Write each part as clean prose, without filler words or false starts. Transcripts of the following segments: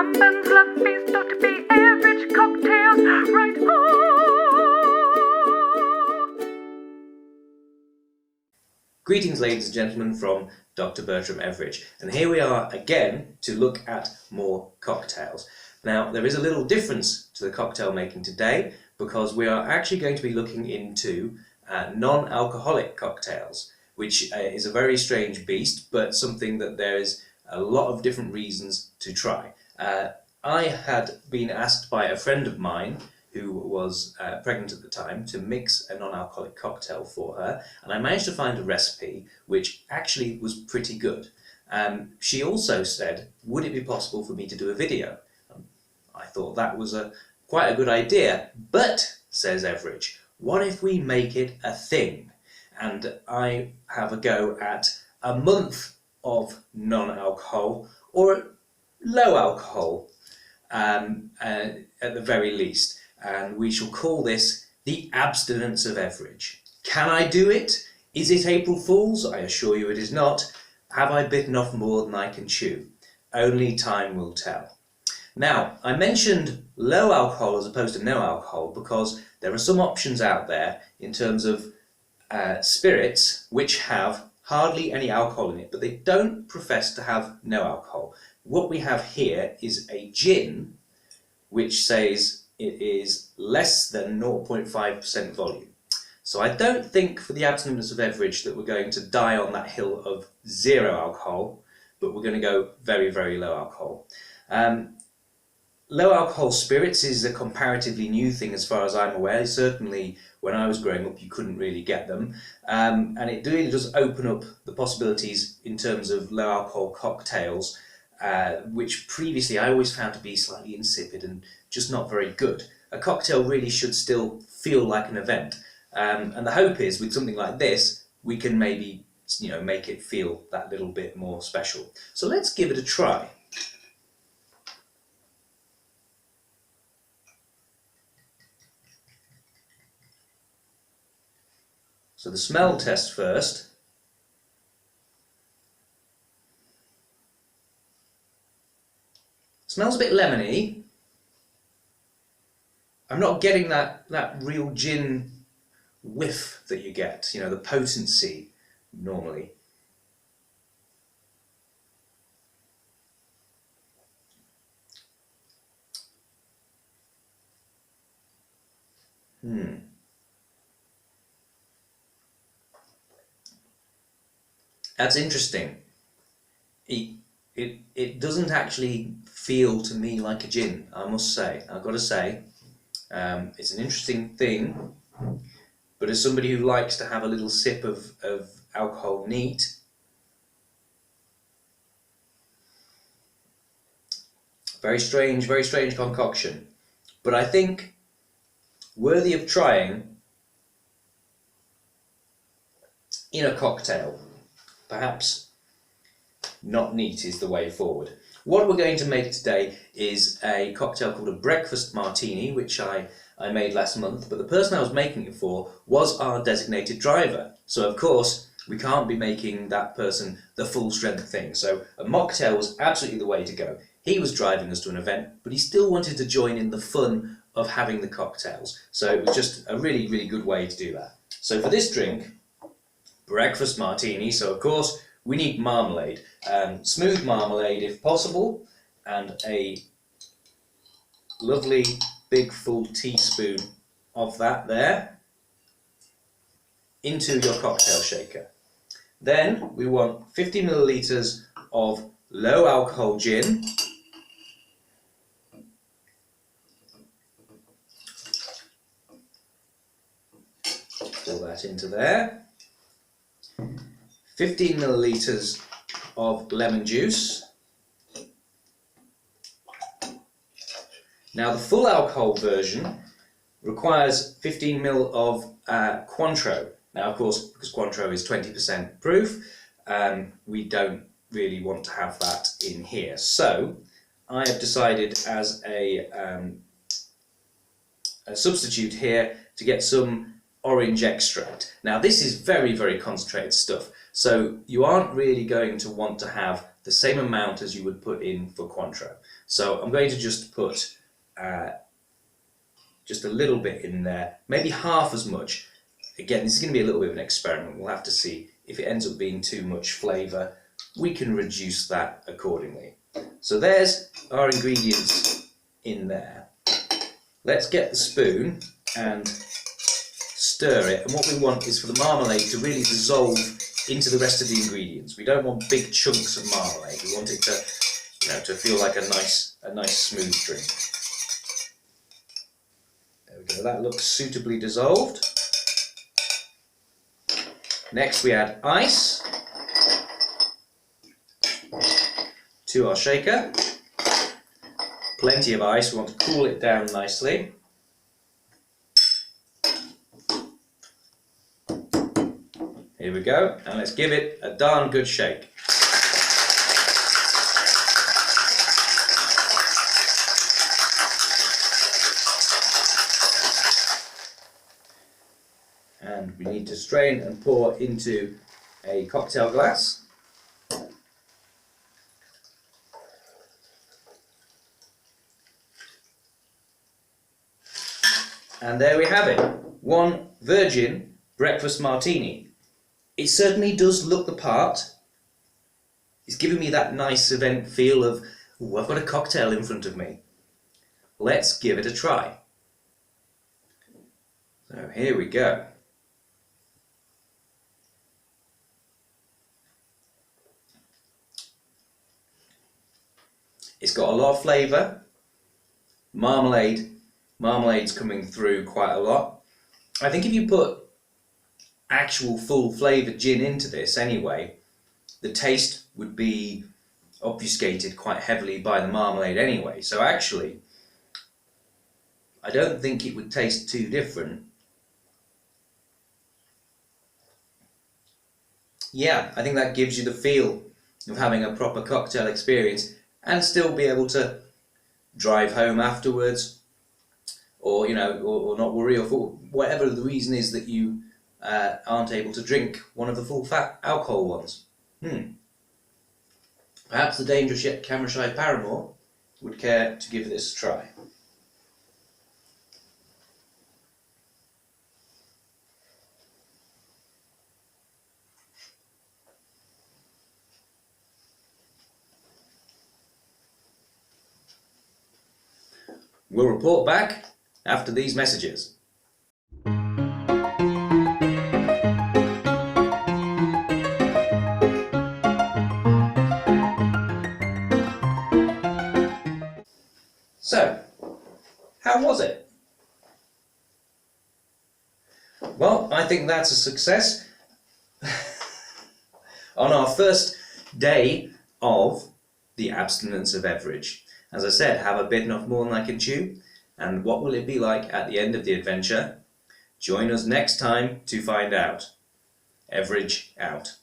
Bourbons, Luffies, Dr. B, Everidge cocktails, right Greetings, ladies and gentlemen, from Dr. Bertram Everidge, and here we are again to look at more cocktails. Now, there is a little difference to the cocktail making today because we are actually going to be looking into non-alcoholic cocktails, which is a very strange beast, but something that there is a lot of different reasons to try. I had been asked by a friend of mine who was pregnant at the time to mix a non-alcoholic cocktail for her, and I managed to find a recipe which actually was pretty good. She also said, would it be possible for me to do a video? I thought that was quite a good idea, but, says Everidge, what if we make it a thing? And I have a go at a month of non-alcohol, or low alcohol at the very least. And we shall call this the Abstinence of Everidge. Can I do it? Is it April Fool's? I assure you it is not. Have I bitten off more than I can chew? Only time will tell. Now, I mentioned low alcohol as opposed to no alcohol because there are some options out there in terms of spirits which have hardly any alcohol in it, but they don't profess to have no alcohol. What we have here is a gin which says it is less than 0.5% volume. So I don't think for the Abstinence of Everidge that we're going to die on that hill of zero alcohol, but we're going to go very, very low alcohol. Low alcohol spirits is a comparatively new thing as far as I'm aware. Certainly when I was growing up you couldn't really get them, and it really does open up the possibilities in terms of low alcohol cocktails, which previously I always found to be slightly insipid and just not very good. A cocktail really should still feel like an event, and the hope is with something like this we can maybe make it feel that little bit more special. So let's give it a try. So the smell test first. Smells a bit lemony. I'm not getting that real gin whiff that you get, the potency normally. That's interesting. It doesn't actually feel to me like a gin, I must say. I've got to say, it's an interesting thing, but as somebody who likes to have a little sip of alcohol neat, very strange concoction, but I think worthy of trying in a cocktail. Perhaps not neat is the way forward. What we're going to make today is a cocktail called a breakfast martini, which I made last month, but the person I was making it for was our designated driver. So of course, we can't be making that person the full strength thing. So a mocktail was absolutely the way to go. He was driving us to an event, but he still wanted to join in the fun of having the cocktails. So it was just a really, really good way to do that. So for this drink, breakfast martini, so of course we need marmalade, smooth marmalade if possible, and a lovely big full teaspoon of that there into your cocktail shaker. Then we want 50 millilitres of low alcohol gin, pour that into there. 15 millilitres of lemon juice. Now the full alcohol version requires 15 ml of Cointreau. Now of course, because Cointreau is 20% proof, we don't really want to have that in here. So I have decided as a substitute here to get some orange extract. Now this is very, very concentrated stuff, so you aren't really going to want to have the same amount as you would put in for Cointreau. So I'm going to just put just a little bit in there, maybe half as much. Again, this is going to be a little bit of an experiment. We'll have to see if it ends up being too much flavour. We can reduce that accordingly. So there's our ingredients in there. Let's get the spoon and stir it. And what we want is for the marmalade to really dissolve into the rest of the ingredients. We don't want big chunks of marmalade. We want it to, to feel like a nice smooth drink. There we go. That looks suitably dissolved. Next we add ice to our shaker. Plenty of ice. We want to cool it down nicely. Here we go, and let's give it a darn good shake. And we need to strain and pour into a cocktail glass. And there we have it, one virgin breakfast martini. It certainly does look the part. It's giving me that nice event feel of, ooh, I've got a cocktail in front of me. Let's give it a try. So here we go. It's got a lot of flavour. Marmalade's coming through quite a lot. I think if you put actual full flavoured gin into this anyway, the taste would be obfuscated quite heavily by the marmalade anyway. So actually, I don't think it would taste too different. Yeah, I think that gives you the feel of having a proper cocktail experience and still be able to drive home afterwards, or or not worry, or for whatever the reason is that you aren't able to drink one of the full fat alcohol ones. Perhaps the dangerous yet camera shy paramour would care to give this a try. We'll report back after these messages. So, how was it? Well, I think that's a success. On our first day of the Abstinence of Everidge. As I said, have a bitten off more than I can chew. And what will it be like at the end of the adventure? Join us next time to find out. Everidge out.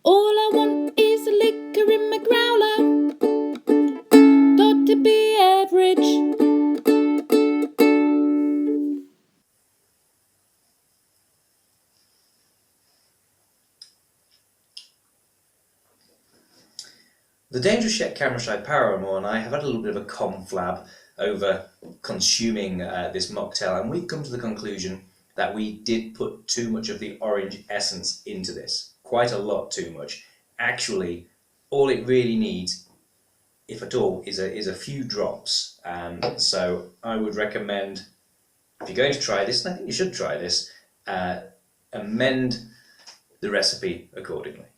All I want is a liquor in my growler. Got to be average. The dangerous yet camera shy paramour and I have had a little bit of a conflab over consuming this mocktail, and we've come to the conclusion that we did put too much of the orange essence into this. Quite a lot too much. Actually, all it really needs, if at all, is a few drops. So I would recommend, if you're going to try this, and I think you should try this, amend the recipe accordingly.